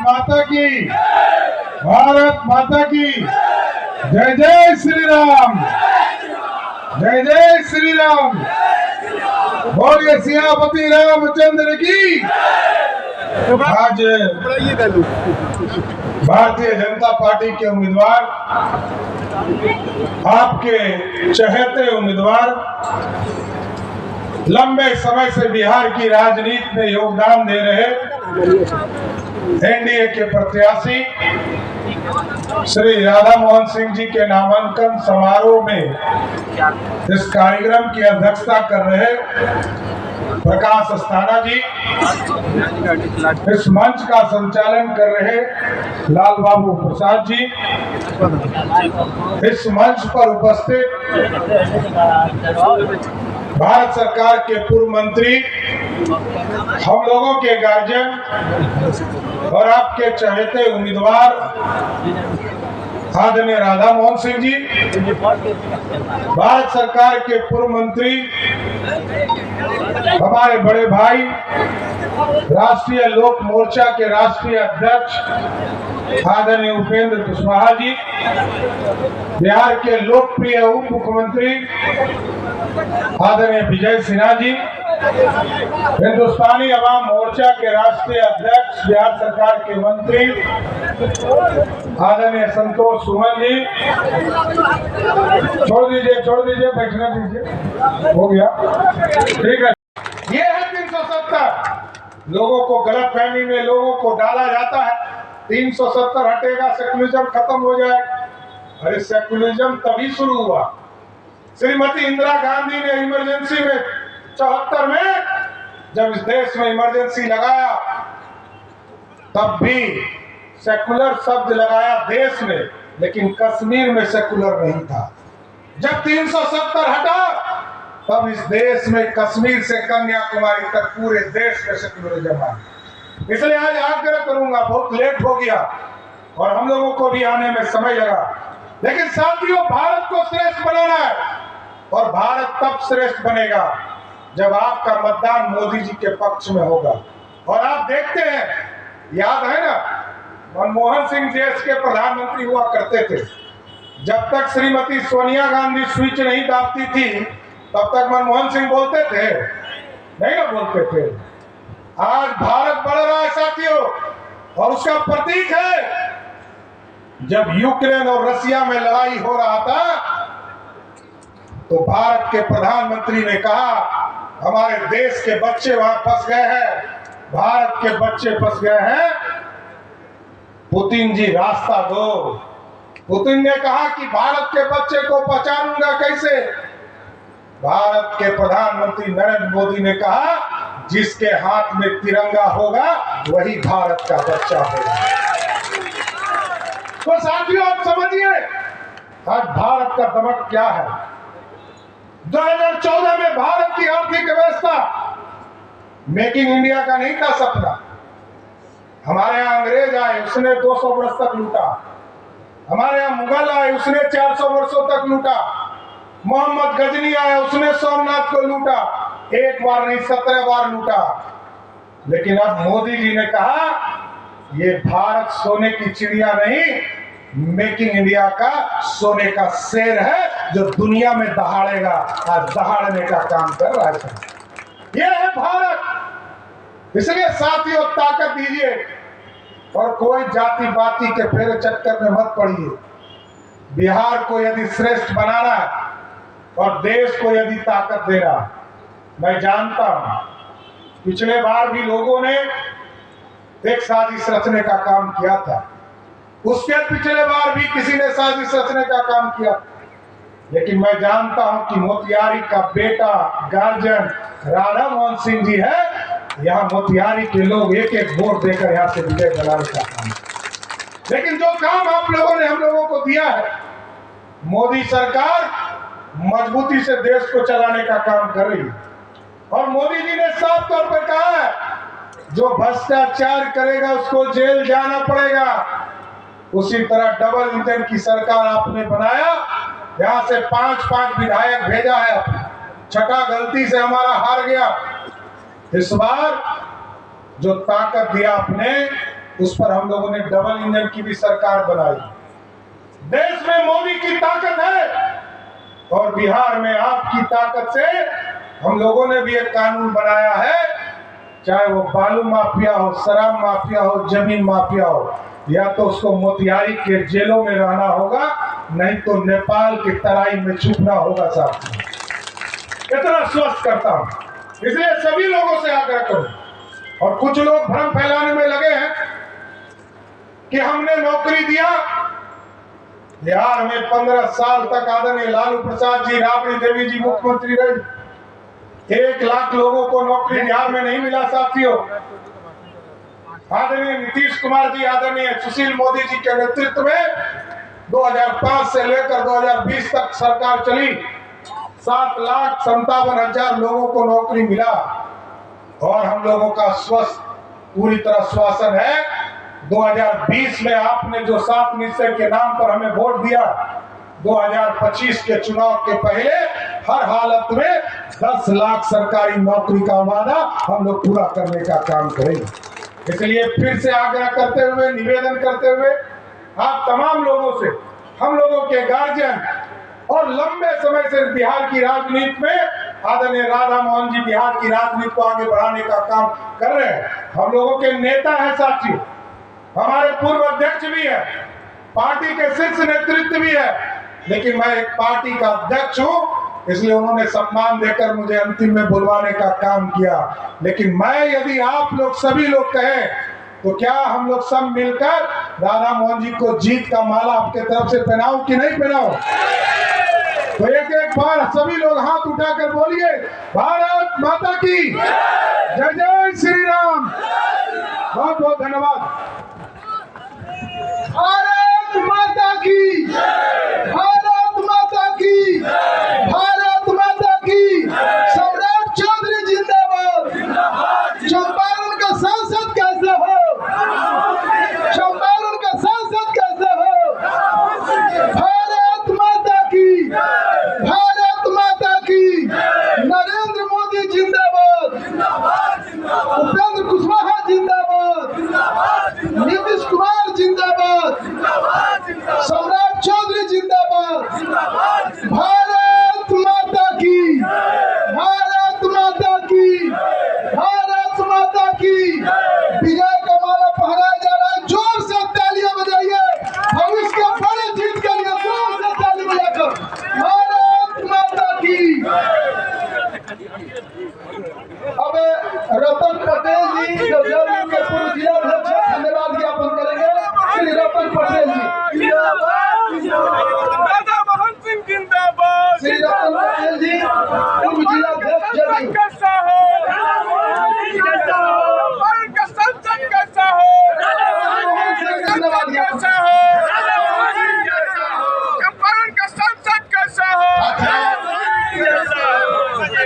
माता की, भारत माता की जय। जय श्री राम, जय जय श्री राम। बोलिए सियापति रामचंद्र की। आज भारतीय जनता पार्टी के उम्मीदवार, आपके चहेते उम्मीदवार, लंबे समय से बिहार की राजनीति में योगदान दे रहे एनडीए के प्रत्याशी श्री राधा मोहन सिंह जी के नामांकन समारोह में इस कार्यक्रम की अध्यक्षता कर रहे प्रकाश अस्थाना जी, इस मंच का संचालन कर रहे लाल बाबू प्रसाद जी, इस मंच पर उपस्थित भारत सरकार के पूर्व मंत्री, हम लोगों के गार्जियन और आपके चहेते उम्मीदवार आदरणीय राधा मोहन सिंह जी, भारत सरकार के पूर्व मंत्री, हमारे बड़े भाई, राष्ट्रीय लोक मोर्चा के राष्ट्रीय अध्यक्ष आदरणीय उपेंद्र कुशवाहा जी, बिहार के लोकप्रिय उप मुख्यमंत्री आदरणीय विजय सिन्हा जी, हिंदुस्तानी अवाम मोर्चा के राष्ट्रीय अध्यक्ष बिहार सरकार के मंत्री आदरणीय संतोष सुमन जी, छोड़ दीजिए बैठना दीजिए, हो गया, ठीक है। ये है 370। लोगों को गलतफहमी में लोगों को डाला जाता है 370 हटेगा, सेकुलरिज्म खत्म हो जाएगा। अरे सेकुलरिज्म तभी शुरू हुआ, श्रीमती इंदिरा गांधी ने इमरजेंसी में 74 में जब इस देश में इमरजेंसी लगाया, तब भी सेकुलर शब्द लगाया देश में, लेकिन कश्मीर में सेकुलर नहीं था। जब 370 हटा, तब इस देश में कश्मीर से कन्याकुमारी तक पूरे देश में सेकुलरिज्म आया। इसलिए आज आग्रह करूंगा, बहुत लेट हो गया और हम लोगों को भी आने में समय लगा, लेकिन साथियों, भारत को श्रेष्ठ बनाना है और भारत तब श्रेष्ठ बनेगा जब आपका मतदान मोदी जी के पक्ष में होगा। और आप देखते हैं, याद है ना, मनमोहन सिंह देश के प्रधानमंत्री हुआ करते थे, जब तक श्रीमती सोनिया गांधी स्विच नहीं दाबती थी तब तक मनमोहन सिंह बोलते थे, नहीं ना बोलते थे। आज भारत बढ़ रहा है साथियों, और उसका प्रतीक है, जब यूक्रेन और रशिया में लड़ाई हो रहा था तो भारत के प्रधानमंत्री ने कहा, हमारे देश के बच्चे वहां फंस गए हैं, भारत के बच्चे फंस गए हैं, पुतिन जी रास्ता दो। पुतिन ने कहा कि भारत के बच्चे को पहचानूंगा कैसे? भारत के प्रधानमंत्री नरेंद्र मोदी ने कहा, जिसके हाथ में तिरंगा होगा वही भारत का बच्चा होगा। तो साथियों, आप समझिए आज भारत का दमक क्या है। 2014 में भारत की आर्थिक व्यवस्था मेक इन इंडिया का नहीं था सपना। हमारे यहाँ अंग्रेज आए, उसने 200 वर्ष तक लूटा। हमारे यहाँ मुगल आए, उसने 400 वर्षों तक लूटा। मोहम्मद गजनी आया, उसने सोमनाथ को लूटा, एक बार नहीं 17 बार लूटा। लेकिन अब मोदी जी ने कहा, ये भारत सोने की चिड़िया नहीं, मेक इन इंडिया का सोने का शेर है जो दुनिया में दहाड़ेगा। आज दहाड़ने का काम कर रहा है। ये है भारत। इसलिए साथियों, ताकत दीजिए और कोई जाति बाती के फेरे चक्कर में मत पड़िए। बिहार को यदि श्रेष्ठ बनाना है और देश को यदि ताकत देना, मैं जानता हूं पिछले बार भी लोगों ने एक साजिश रचने का काम किया था, उसके पिछले बार भी किसी ने साजिश रचने का काम किया, लेकिन मैं जानता हूं कि मोतिहारी का बेटा गार्जियन राधा मोहन सिंह जी है। यहाँ मोतिहारी के लोग एक एक वोट देकर यहाँ से विजय बनाने का काम। लेकिन जो काम आप लोगों ने हम लोगों को दिया है, मोदी सरकार मजबूती से देश को चलाने का काम कर रही है। और मोदी जी ने साफ तौर पर कहा है, जो भ्रष्टाचार करेगा उसको जेल जाना पड़ेगा। उसी तरह डबल इंजन की सरकार आपने बनाया, यहाँ से 5-5 विधायक भेजा है, छठा गलती से हमारा हार गया। इस बार जो ताकत दिया आपने, उस पर हम लोगों ने डबल इंजन की भी सरकार बनाई। देश में मोदी की ताकत है और बिहार में आपकी ताकत से हम लोगों ने भी एक कानून बनाया है, चाहे वो बालू माफिया हो, शराब माफिया हो, जमीन माफिया हो, या तो उसको मोतिहारी के जेलों में रहना होगा, नहीं तो नेपाल की तराई में छुपना होगा। साहब इतना स्वस्थ करता हूं, इसलिए सभी लोगों से आग्रह करूं। और कुछ लोग भ्रम फैलाने में लगे हैं कि हमने नौकरी दिया। बिहार में 15 साल तक आदरणीय लालू प्रसाद जी, राबड़ी देवी जी मुख्यमंत्री रहे। 1 लाख लोगों को नौकरी बिहार में नहीं मिला साथियों। आदरणीय नीतीश कुमार जी, आदरणीय सुशील मोदी जी के नेतृत्व में 2005 से लेकर 2020 तक सरकार चली। 7,57,000 लोगों को नौकरी मिला और हम लोगों का स्वस्थ पूरी तरह श्वासन है। 2020 में आपने जो 7 निश्चय के नाम पर हमें वोट दिया, 2025 के चुनाव के पहले हर हालत में 10 लाख सरकारी नौकरी का वादा हम लोग पूरा करने का काम करेंगे। इसलिए फिर से आग्रह करते हुए, निवेदन करते हुए आप तमाम लोगों से, हम लोगों के गार्जियन और लंबे समय से बिहार की राजनीति में आदरणीय राधा मोहन जी बिहार की राजनीति को आगे बढ़ाने का काम कर रहे हैं। हम लोगों के नेता है साथियों, हमारे पूर्व अध्यक्ष भी है, पार्टी के शीर्ष नेतृत्व भी है, लेकिन मैं एक पार्टी का अध्यक्ष हूं, इसलिए उन्होंने सम्मान देकर मुझे अंतिम में बुलवाने का काम किया। लेकिन मैं, यदि आप लोग सभी लोग कहें तो क्या हम लोग सब मिलकर राधा मोहन जी को जीत का माला आपके तरफ से पहनाऊं कि नहीं पहनाऊं? तो एक एक बार सभी लोग हाथ उठाकर बोलिए, भारत माता की जय, जय श्री राम। बहुत बहुत धन्यवाद।